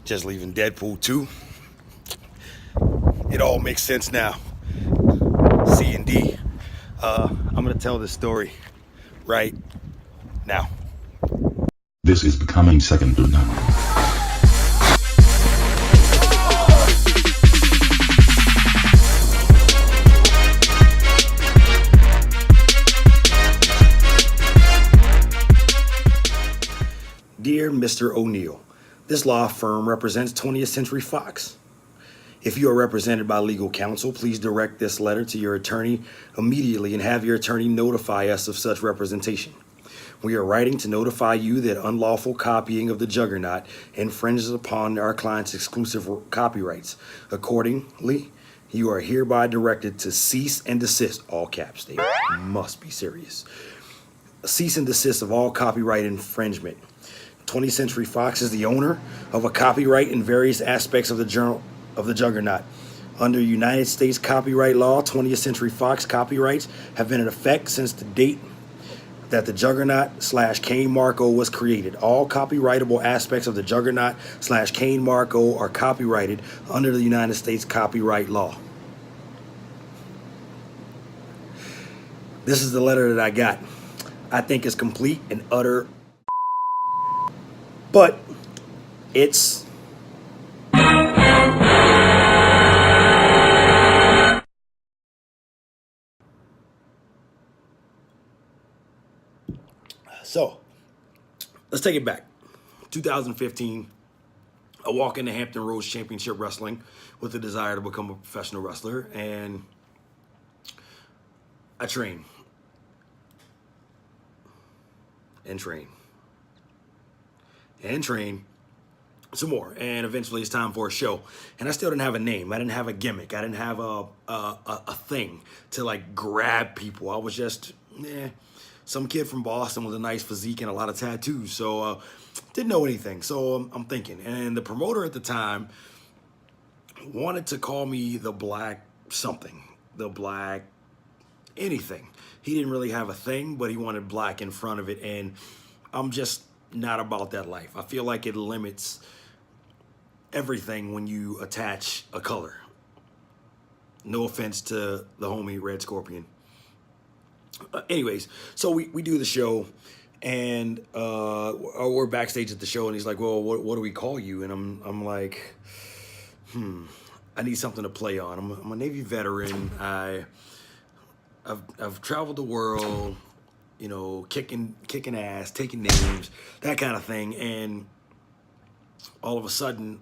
just leaving Deadpool 2. It all makes sense now. C and D. I'm gonna tell this story right now. This is becoming second to none. Dear Mr. O'Neill, this law firm represents 20th Century Fox. If you are represented by legal counsel, please direct this letter to your attorney immediately and have your attorney notify us of such representation. We are writing to notify you that unlawful copying of the Juggernaut infringes upon our client's exclusive copyrights. Accordingly, you are hereby directed to cease and desist, all caps. They must be serious. Cease and desist of all copyright infringement. 20th Century Fox is the owner of a copyright in various aspects of the Juggernaut. Under United States copyright law, 20th Century Fox copyrights have been in effect since the date that the Juggernaut/Cain Marko was created. All copyrightable aspects of the Juggernaut/Cain Marko are copyrighted under the United States copyright law. This is the letter that I got. I think it's complete and utter, but it's so let's take it back. 2015, I walk into Hampton Roads Championship Wrestling with the desire to become a professional wrestler, and I train and train and train some more, and eventually it's time for a show. And I still didn't have a name. I didn't have a gimmick. I didn't have a thing to like grab people. I was just some kid from Boston with a nice physique and a lot of tattoos. So didn't know anything. So I'm thinking, and the promoter at the time wanted to call me the Black something, the Black anything. He didn't really have a thing, but he wanted black in front of it, and I'm just not about that life. I feel like it limits everything when you attach a color. No offense to the homie Red Scorpion. Anyways, so we do the show, and we're backstage at the show, and he's like, well, what do we call you? And I'm like, I need something to play on. I'm a Navy veteran. I've traveled the world, you know, kicking ass, taking names, that kind of thing. And all of a sudden,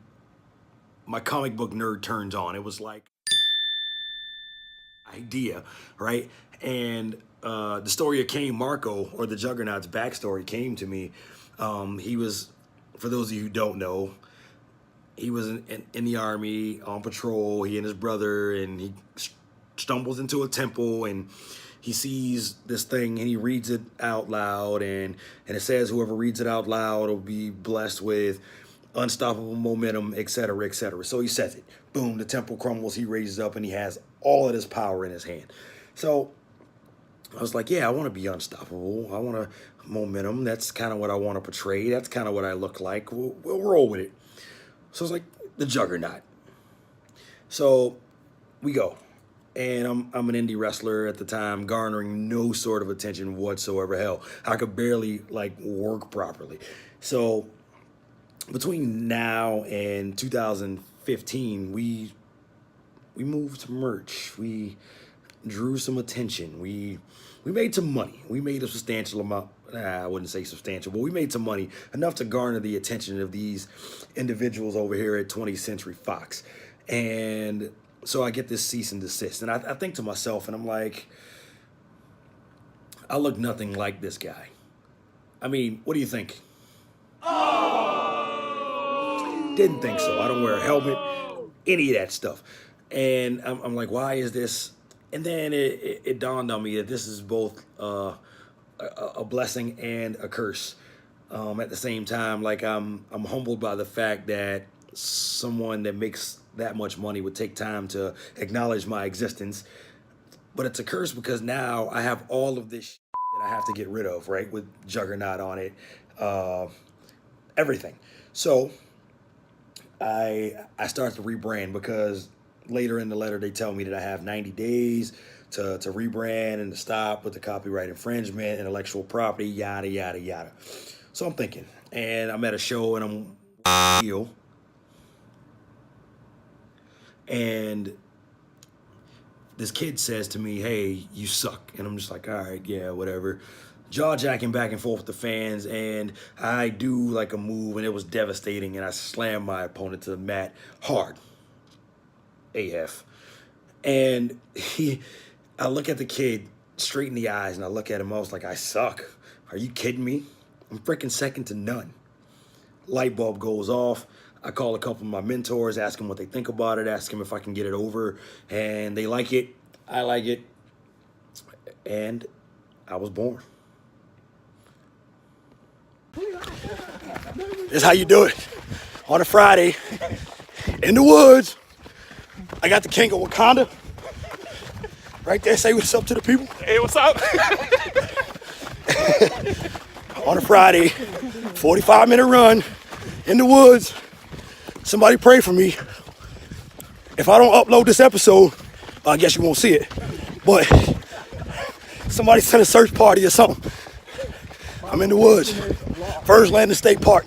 my comic book nerd turns on. It was like idea, right? And the story of Cain Marko, or the Juggernaut's backstory, came to me. He was, for those of you who don't know, he was in the army on patrol. He and his brother, and he stumbles into a temple, and he sees this thing, and he reads it out loud, and it says whoever reads it out loud will be blessed with unstoppable momentum, etc., etc. So he says it. Boom, the temple crumbles, he raises up, and he has all of this power in his hand. So I was like, yeah, I want to be unstoppable. I want momentum. That's kind of what I want to portray. That's kind of what I look like. We'll roll with it. So it's like the Juggernaut. So we go. And I'm an indie wrestler at the time, garnering no sort of attention whatsoever. Hell, I could barely like work properly. So between now and 2015, we moved to merch. We drew some attention. We made some money. We made a substantial amount. I wouldn't say substantial, but we made some money, enough to garner the attention of these individuals over here at 20th Century Fox. And so I get this cease and desist, and I think to myself, and I'm like, I look nothing like this guy. I mean, what do you think? Didn't think so. I don't wear a helmet, any of that stuff. And I'm like, why is this? And then it dawned on me that this is both a blessing and a curse at the same time. Like I'm humbled by the fact that someone that makes that much money would take time to acknowledge my existence, but it's a curse because now I have all of this that I have to get rid of, right? With Juggernaut on it, everything. So I start to rebrand because later in the letter they tell me that I have 90 days to rebrand and to stop with the copyright infringement, intellectual property, yada yada yada. So I'm thinking, and I'm at a show and I'm deal, and this kid says to me, "Hey, you suck," and I'm just like, "All right, yeah, whatever." Jaw jacking back and forth with the fans, and I do like a move, and it was devastating, and I slammed my opponent to the mat hard, AF. And I look at the kid straight in the eyes, and I look at him. I was like, "I suck. Are you kidding me? I'm freaking second to none." Light bulb goes off. I call a couple of my mentors, ask them what they think about it, ask them if I can get it over, and they like it. I like it, and I was born. This is how you do it. On a Friday, in the woods. I got the king of Wakanda right there. Say what's up to the people. Hey, what's up? On a Friday, 45-minute run in the woods. Somebody pray for me. If I don't upload this episode, I guess you won't see it. But somebody send a search party or something. I'm in the woods. First Landing State Park.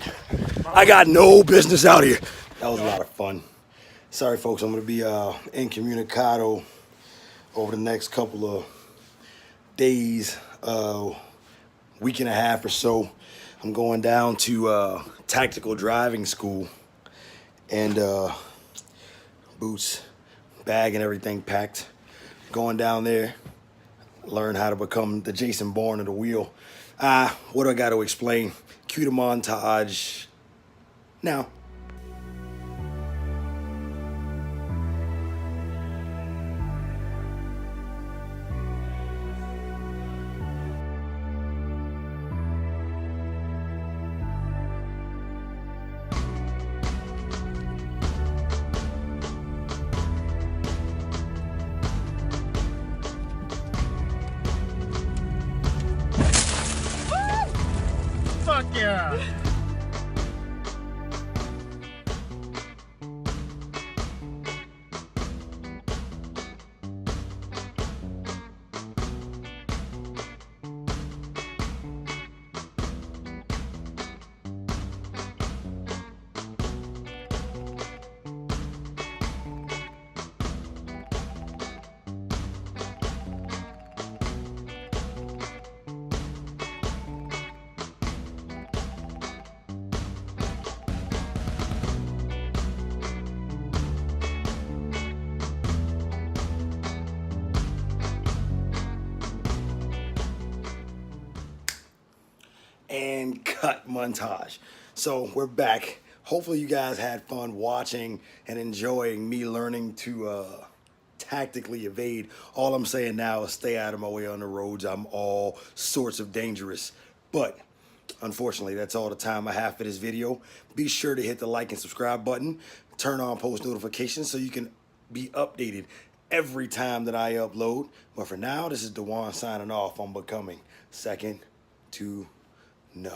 I got no business out here. That was a lot of fun. Sorry, folks, I'm going to be incommunicado over the next couple of days, week and a half or so. I'm going down to tactical driving school, and boots, bag, and everything packed. Going down there, learn how to become the Jason Bourne of the wheel. What do I got to explain? Cue the montage now. Fuck yeah! And cut montage. So we're back. Hopefully you guys had fun watching and enjoying me learning to tactically evade. All I'm saying now is stay out of my way on the roads. I'm all sorts of dangerous. But unfortunately, that's all the time I have for this video. Be sure to hit the like and subscribe button. Turn on post notifications so you can be updated every time that I upload. But for now, this is DeJuan signing off on becoming second to none.